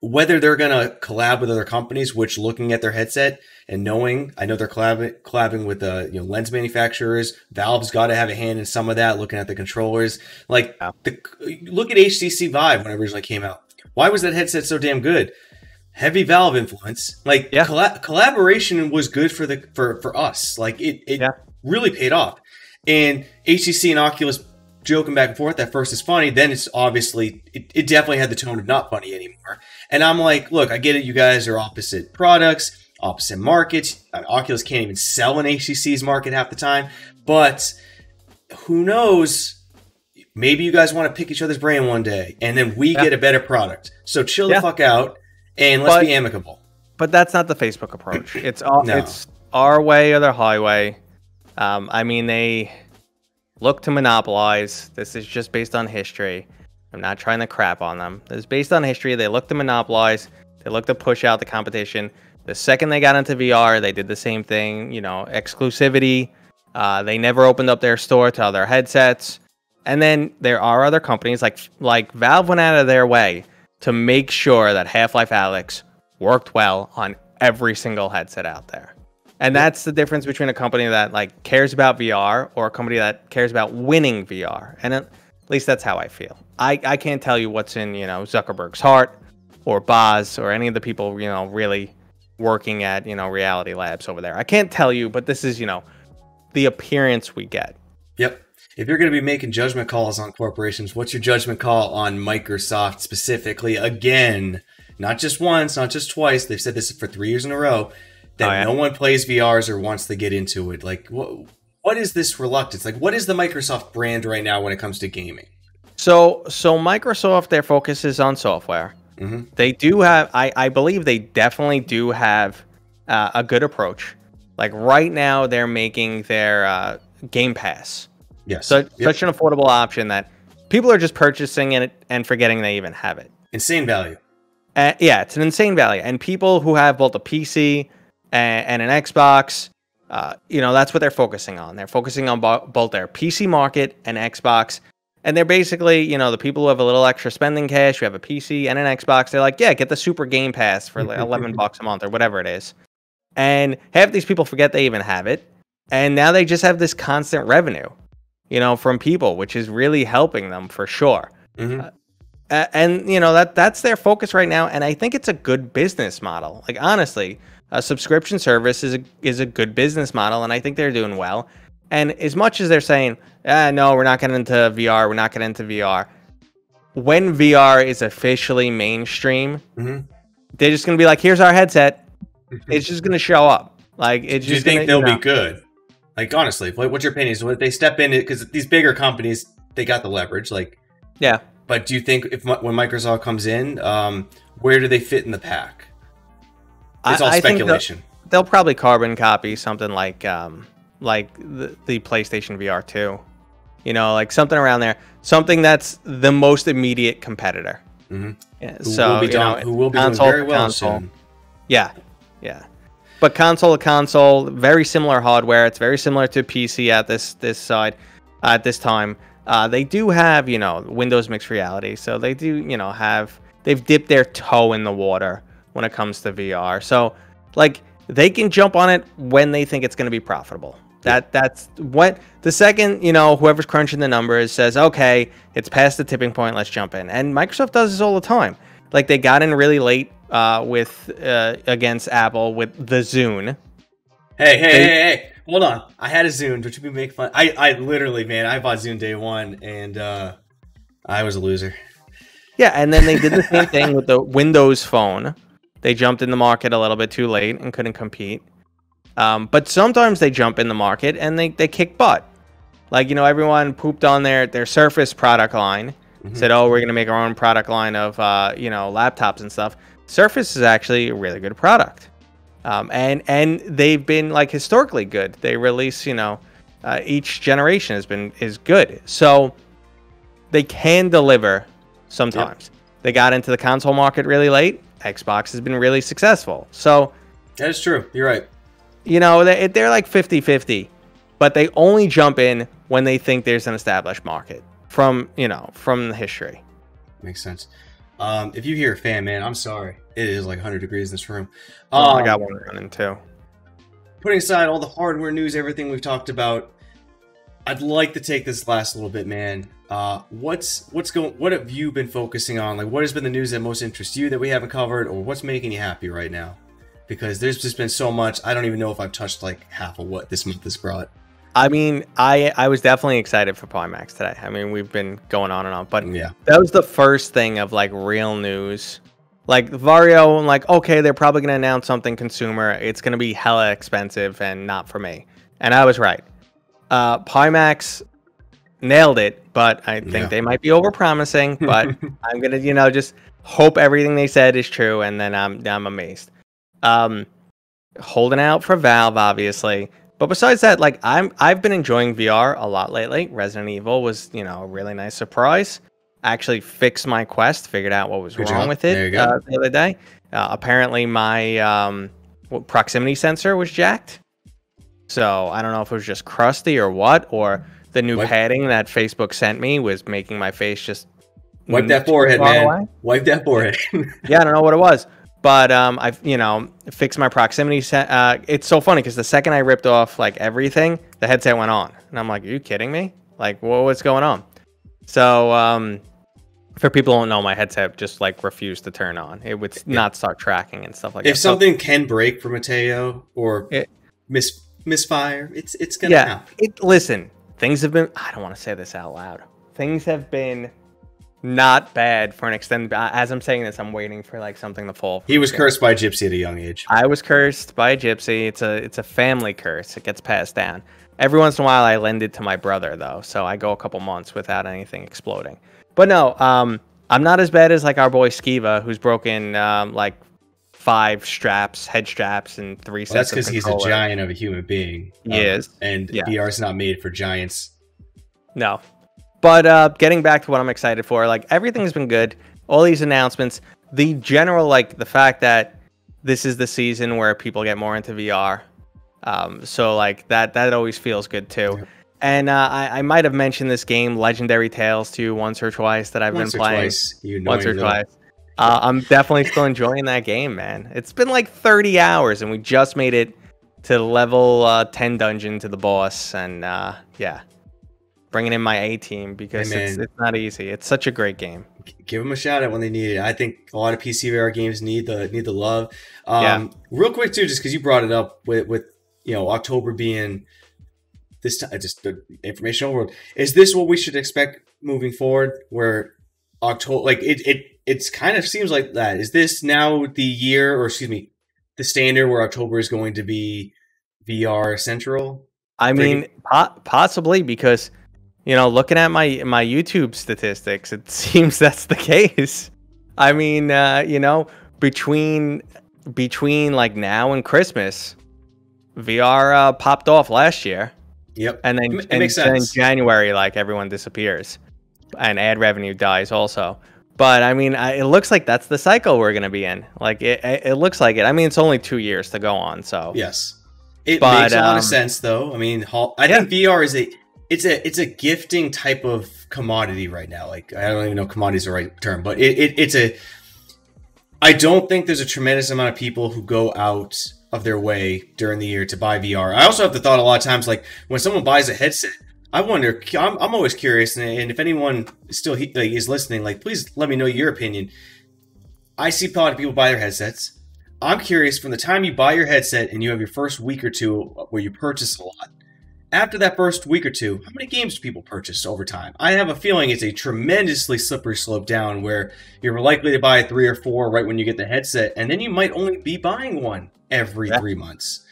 whether they're going to collab with other companies, which looking at their headset and knowing, I know they're collabing with lens manufacturers. Valve's got to have a hand in some of that, looking at the controllers. Look at HTC Vive when it originally came out. Why was that headset so damn good? Heavy Valve influence. Collaboration was good for us. It really paid off. And HTC and Oculus joking back and forth. At first it's funny, then it's obviously it definitely had the tone of not funny anymore. And I'm like, look, I get it, you guys are opposite products, opposite markets. Oculus can't even sell in HTC's market half the time, but who knows? Maybe you guys want to pick each other's brain one day, and then we get a better product. So chill the fuck out and let's be amicable. But that's not the Facebook approach. It's all our way or the highway. I mean, they look to monopolize. This is just based on history. I'm not trying to crap on them. This is based on history. They look to monopolize. They look to push out the competition. The second they got into VR, they did the same thing. You know, exclusivity. They never opened up their store to other headsets. And then there are other companies like Valve went out of their way to make sure that Half-Life Alyx worked well on every single headset out there. And that's the difference between a company that like cares about VR or a company that cares about winning VR. And at least that's how I feel. I can't tell you what's in, you know, Zuckerberg's heart or Boz or any of the people, you know, really working at, you know, Reality Labs over there. I can't tell you, but this is, you know, the appearance we get. Yep. If you're going to be making judgment calls on corporations, what's your judgment call on Microsoft specifically? Again, not just once, not just twice. They've said this for 3 years in a row. That no one plays VRs or wants to get into it. Like, what is this reluctance? Like, what is the Microsoft brand right now when it comes to gaming? So Microsoft, their focus is on software. Mm-hmm. They do have, I believe they definitely do have a good approach. Like right now, they're making their Game Pass. Yes. Such an affordable option that people are just purchasing it and forgetting they even have it. Insane value. Yeah, it's an insane value. And people who have both a PC and an Xbox, you know, that's what they're focusing on. They're focusing on both their PC market and Xbox. And they're basically, you know, the people who have a little extra spending cash, who have a PC and an Xbox, they're like, yeah, get the Super Game Pass for like $11 a month or whatever it is. And half these people forget they even have it. And now they just have this constant revenue, you know, from people, which is really helping them for sure. Mm-hmm. And, you know, that's their focus right now. And I think it's a good business model. Like, honestly, a subscription service is a good business model, and I think they're doing well. And as much as they're saying, no, we're not getting into VR, we're not getting into VR. When VR is officially mainstream, mm-hmm. they're just going to be like, here's our headset. It's just going to show up. Like, it's just. Do you think they'll be good? Like, honestly, what's your opinion? So they step in it because these bigger companies, they got the leverage. Like, yeah. But do you think when Microsoft comes in, where do they fit in the pack? It's all speculation. They'll probably carbon copy something like the PlayStation VR 2. You know, like something around there. Something that's the most immediate competitor. Mm-hmm. Yeah, who will be doing very well soon. Yeah. But console to console, very similar hardware. It's very similar to PC at this side at this time. They do have, you know, Windows mixed reality. So they do, you know, they've dipped their toe in the water when it comes to VR. So, like, they can jump on it when they think it's going to be profitable. That's what the second, you know, whoever's crunching the numbers says, okay, it's past the tipping point, let's jump in. And Microsoft does this all the time. Like, they got in really late with against Apple with the Zune. Hey. Hold on. I had a Zune. Don't you be making fun? I literally, man, I bought Zune day one, and I was a loser. Yeah, and then they did the same thing with the Windows Phone. They jumped in the market a little bit too late and couldn't compete. But sometimes they jump in the market and they kick butt. Like, you know, everyone pooped on their Surface product line. Mm-hmm. Said, oh, we're going to make our own product line of, you know, laptops and stuff. Surface is actually a really good product. And they've been, like, historically good. They release, you know, each generation is good. So they can deliver sometimes. Yep. They got into the console market really late. Xbox has been really successful. So that is true. You're right. You know, they're like 50-50, but they only jump in when they think there's an established market from the history. Makes sense. If you hear a fan, man, I'm sorry. It is like 100 degrees in this room. I got one running too. Putting aside all the hardware news, everything we've talked about, I'd like to take this last little bit, man. What have you been focusing on? Like, what has been the news that most interests you that we haven't covered, or what's making you happy right now? Because there's just been so much. I don't even know if I've touched like half of what this month has brought. I mean, I was definitely excited for Pimax today. I mean, we've been going on and on, but yeah, that was the first thing of like real news. Like Vario, I'm like, okay, they're probably going to announce something consumer. It's going to be hella expensive and not for me. And I was right. Pimax nailed it, but I think they might be overpromising. But I'm going to, just hope everything they said is true, and then I'm amazed. holding out for Valve, obviously. But besides that, like I've been enjoying VR a lot lately. Resident Evil was, a really nice surprise. I actually fixed my Quest, figured out what was Good wrong job. with it There you go. the other day. Apparently, my proximity sensor was jacked. So I don't know if it was just crusty or what, or the new padding that Facebook sent me was making my face just wipe that forehead, man. Away. Wipe that forehead. Yeah, I don't know what it was. But I've fixed my proximity. It's so funny because the second I ripped off like everything, the headset went on, and I'm like, "Are you kidding me? Like, what's going on?" So for people who don't know, my headset just like refused to turn on. It would not start tracking and stuff like that. If something can break for Mateo or misfire, it's gonna happen. Listen, things have been. I don't want to say this out loud. Things have been not bad for an extended. As I'm saying this, I'm waiting for like something to fall. He was cursed by a gypsy at a young age. I was cursed by a gypsy. It's a family curse. It gets passed down. Every once in a while, I lend it to my brother though, so I go a couple months without anything exploding. But no, I'm not as bad as like our boy Skiva, who's broken like 5 straps, head straps, and 3 sets. That's because he's a giant of a human being. He is, and VR is not made for giants. No. But getting back to what I'm excited for, like everything's been good. All these announcements, the general, like the fact that this is the season where people get more into VR. So like that always feels good too. Yeah. And I might have mentioned this game, Legendary Tales, to you once or twice that I've been playing. Once or twice. I'm definitely still enjoying that game, man. It's been like 30 hours, and we just made it to level 10 dungeon to the boss, and yeah. Bringing in my A team because it's not easy. It's such a great game. Give them a shout out when they need it. I think a lot of PC VR games need the love. Real quick too, just because you brought it up with October being this time, just the informational world. Is this what we should expect moving forward? Where October, like it's kind of seems like that. Is this now the year, or excuse me, the standard where October is going to be VR central? I mean, possibly because. Looking at my YouTube statistics, it seems that's the case. I mean, between like now and Christmas, VR popped off last year. Yep. And then in January, like everyone disappears, and ad revenue dies also. But I mean, it looks like that's the cycle we're gonna be in. Like it looks like it. I mean, it's only 2 years to go on. So yes, it makes a lot of sense, though. I mean, I think VR is It's a gifting type of commodity right now. Like, I don't even know if commodity is the right term, but I don't think there's a tremendous amount of people who go out of their way during the year to buy VR. I also have the thought a lot of times, like when someone buys a headset, I wonder, I'm always curious, and if anyone still is listening, like, please let me know your opinion. I see a lot of people buy their headsets. I'm curious, from the time you buy your headset and you have your first week or two where you purchase a lot, after that first week or two, how many games do people purchase over time? I have a feeling it's a tremendously slippery slope down where you're likely to buy 3 or 4 right when you get the headset, and then you might only be buying one every 3 months.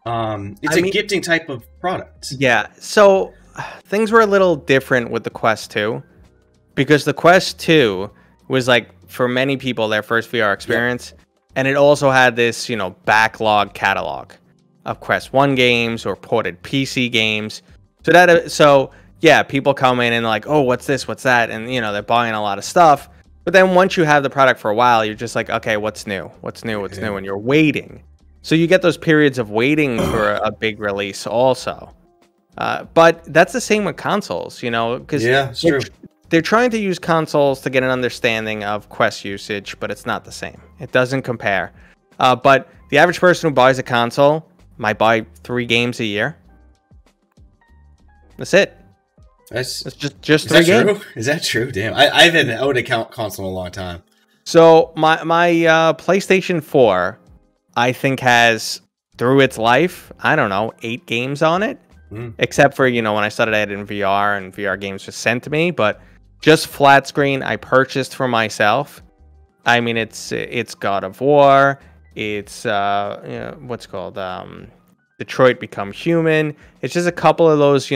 It's a gifting type of product. Yeah, so things were a little different with the Quest 2, because the Quest 2 was like, for many people, their first VR experience, and it also had this, backlog catalog of Quest 1 games or ported PC games. So people come in and like, oh, what's this, what's that? And, they're buying a lot of stuff. But then once you have the product for a while, you're just like, okay, what's new? What's new? What's new? And you're waiting. So you get those periods of waiting for a big release also. But that's the same with consoles, because they're trying to use consoles to get an understanding of Quest usage, but it's not the same. It doesn't compare. But the average person who buys a console might buy 3 games a year. That's it. That's just 3 games. Is that true? Damn, I've had an out account console in a long time. So my PlayStation 4, I think, has, through its life, I don't know, 8 games on it. Except for, when I started editing VR and VR games just sent to me. But just flat screen, I purchased for myself. I mean, it's God of War. It's what's called Detroit Become Human. It's just a couple of those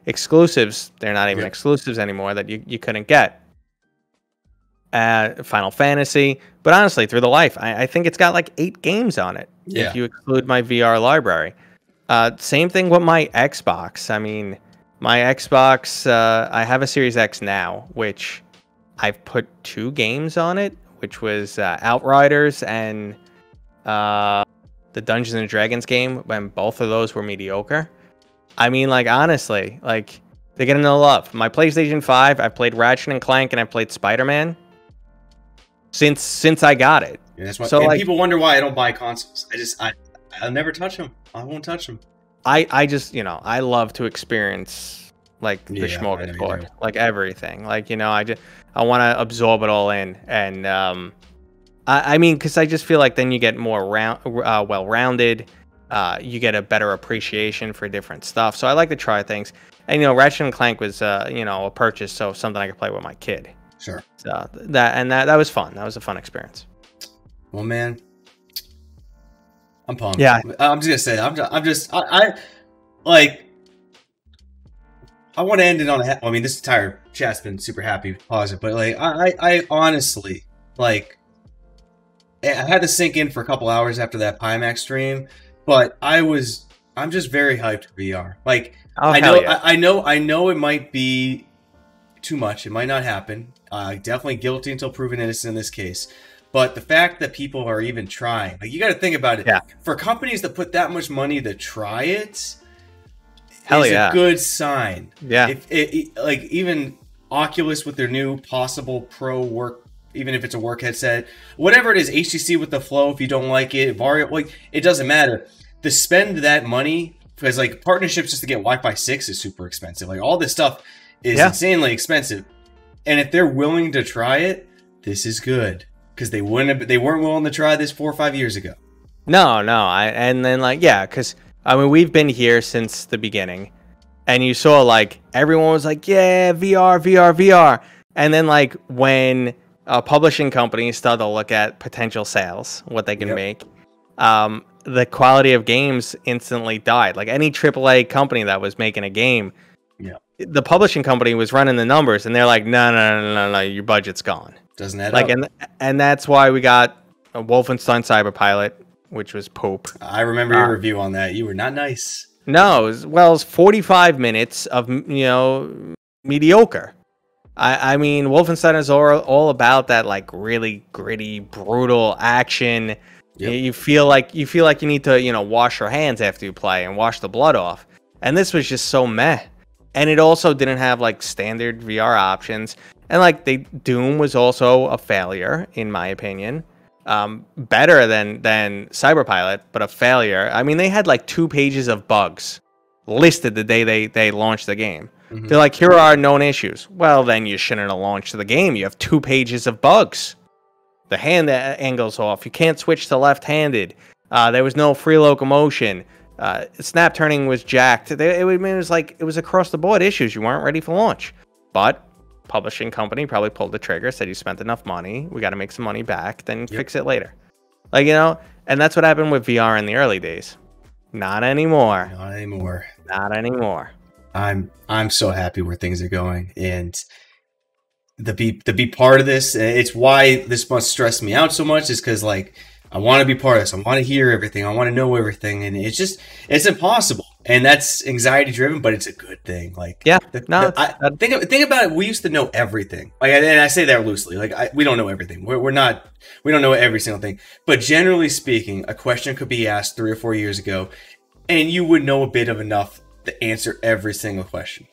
exclusives. They're not even exclusives anymore that you couldn't get. Final Fantasy. But honestly, through the life, I think it's got like 8 games on it, Yeah. if you exclude my VR library. Same thing with my Xbox. I mean, my Xbox, I have a Series X now, which I've put 2 games on it, which was Outriders and the Dungeons and Dragons game, when both of those were mediocre. I mean, like, honestly, like, they're getting no love. My PlayStation 5, I played Ratchet and Clank and I played Spider-Man since I got it. Yeah, that's why. So, and like, people wonder why I don't buy consoles. I'll never touch them. I won't touch them. I just, I love to experience, like, the Yeah, smorgasbord, like, everything. Like, I want to absorb it all in. And, I mean, because I just feel like then you get more well-rounded. You get a better appreciation for different stuff. So I like to try things. And, Ratchet and Clank was, a purchase, so something I could play with my kid. Sure. So that was fun. That was a fun experience. Well, man, I'm pumped. Yeah. I'm just gonna say, I want to end it on I mean, this entire chat's been super happy, positive, but like, I honestly, like, I had to sink in for a couple hours after that Pimax stream, but I'm just very hyped for VR. Like, I know it might be too much. It might not happen. Definitely guilty until proven innocent in this case. But the fact that people are even trying, like, you got to think about it. Yeah. For companies that put that much money to try it, Hell is yeah. a good sign. Yeah. If like, even Oculus with their new possible pro work, even if it's a work headset, whatever it is, HTC with the Flow, if you don't like it, Vario, like, it doesn't matter. To spend that money, because like partnerships just to get Wi-Fi 6 is super expensive. Like, all this stuff is insanely expensive. And if they're willing to try it, this is good. Because they weren't willing to try this 4 or 5 years ago. No. And then, like, yeah, because, I mean, we've been here since the beginning. And you saw, like, everyone was like, yeah, VR. And then, like, when publishing companies start to look at potential sales, what they can make, the quality of games instantly died. Like, any AAA company that was making a game, the publishing company was running the numbers, and they're like, no, your budget's gone. Doesn't add up. And that's why we got a Wolfenstein Cyberpilot, which was poop. I remember your review on that. You were not nice. No, it was 45 minutes of, mediocre. I mean, Wolfenstein is all about that, like, really gritty, brutal action. Yep. You feel like you need to, wash your hands after you play and wash the blood off. And this was just so meh. And it also didn't have, like, standard VR options. And, like, Doom was also a failure, in my opinion. Better than Cyberpilot, but a failure. I mean, they had, like, 2 pages of bugs listed the day they launched the game. Mm-hmm. They're like, here are our known issues. Well, then you shouldn't have launched the game. You have 2 pages of bugs. The hand angle's off. You can't switch to left-handed. There was no free locomotion. Snap turning was jacked. It was across the board issues. You weren't ready for launch. But publishing company probably pulled the trigger, said you spent enough money. We got to make some money back. Then fix it later. Like, and that's what happened with VR in the early days. Not anymore. Not anymore. I'm so happy where things are going, and to be part of this. It's why this must stress me out so much, is because, like, I want to be part of this. I want to hear everything. I want to know everything, and it's impossible. And that's anxiety driven, but it's a good thing. Like, think about it. We used to know everything. Like, and I say that loosely. Like, we don't know everything. We don't know every single thing. But generally speaking, a question could be asked 3 or 4 years ago, and you would know a bit of enough to answer every single question.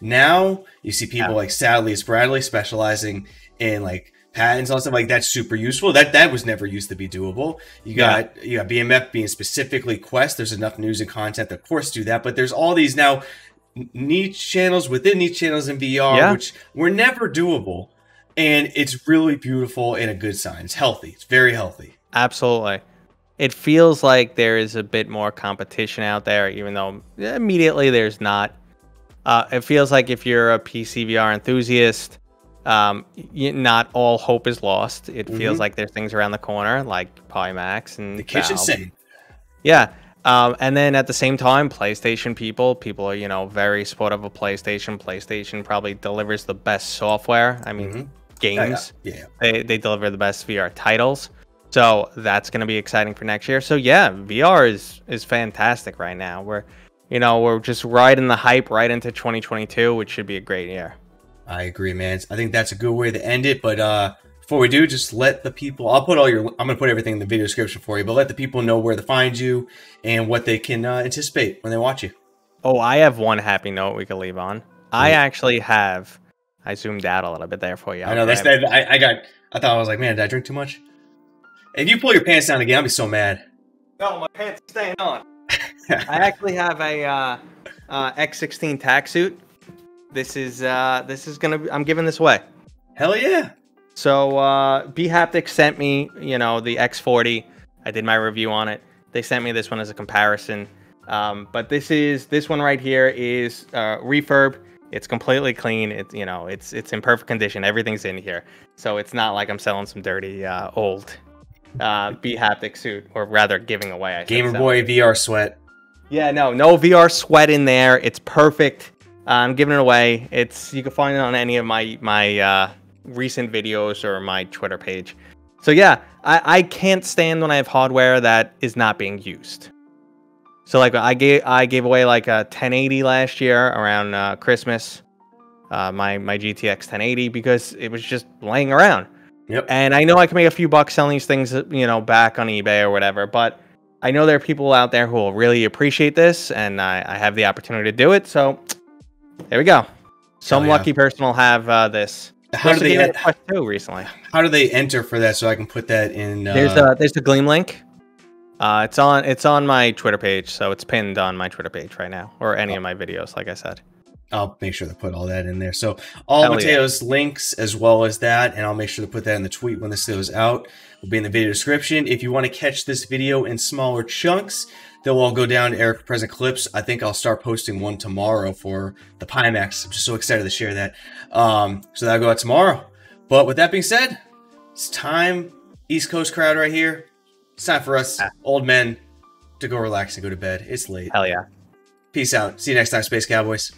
Now you see people like, sadly, sporadically specializing in, like, patents and stuff. Like, that's super useful. That was never used to be doable. You got BMF being specifically Quest. There's enough news and content to, of course, do that. But there's all these now niche channels within niche channels in VR, which were never doable. And it's really beautiful and a good sign. It's healthy. It's very healthy. Absolutely. It feels like there is a bit more competition out there, even though immediately there's not. It feels like if you're a PC VR enthusiast, not all hope is lost. It feels like there's things around the corner, like Pimax and the kitchen sink. Yeah. And then at the same time, PlayStation people are, very supportive of PlayStation. PlayStation probably delivers the best software. I mean, games. Yeah. They deliver the best VR titles. So that's going to be exciting for next year. So yeah, VR is fantastic right now. We're just riding the hype right into 2022, which should be a great year. I agree, man. I think that's a good way to end it. But before we do, just let the people. I'm gonna put everything in the video description for you. But let the people know where to find you and what they can anticipate when they watch you. Oh, I have one happy note we could leave on. I actually have. I zoomed out a little bit there for you. I know that's that. I thought I was like, man, did I drink too much? If you pull your pants down again, I'll be so mad. No, my pants are staying on. I actually have a X16 tack suit. This is I'm giving this away. Hell yeah! So BHaptic sent me, the X40. I did my review on it. They sent me this one as a comparison. But this one right here is refurb. It's completely clean. It's in perfect condition. Everything's in here. So it's not like I'm selling some dirty old BHaptic suit, or rather giving away. Gamer Boy VR sweat. Yeah, no VR sweat in there. It's perfect. I'm giving it away. You can find it on any of my recent videos or my Twitter page. So yeah, I can't stand when I have hardware that is not being used. So like I gave away like a 1080 last year around Christmas, my GTX 1080, because it was just laying around. Yep. And I know I can make a few bucks selling these things, back on eBay or whatever, but I know there are people out there who will really appreciate this, and I have the opportunity to do it. So there we go. Some lucky person will have this. How do they Quest 2 recently? How do they enter for that so I can put that in? There's the Gleam link. It's on my Twitter page, so it's pinned on my Twitter page right now, or any of my videos, like I said. I'll make sure to put all that in there. So all Mateo's links as well as that, and I'll make sure to put that in the tweet when this goes out. Will be in the video description. If you want to catch this video in smaller chunks, they'll all go down to Eric Present Clips. I think I'll start posting one tomorrow for the Pimax. I'm just so excited to share that. So that'll go out tomorrow. But with that being said, it's time, East Coast crowd right here. It's time for us old men to go relax and go to bed. It's late. Hell yeah. Peace out. See you next time, Space Cowboys.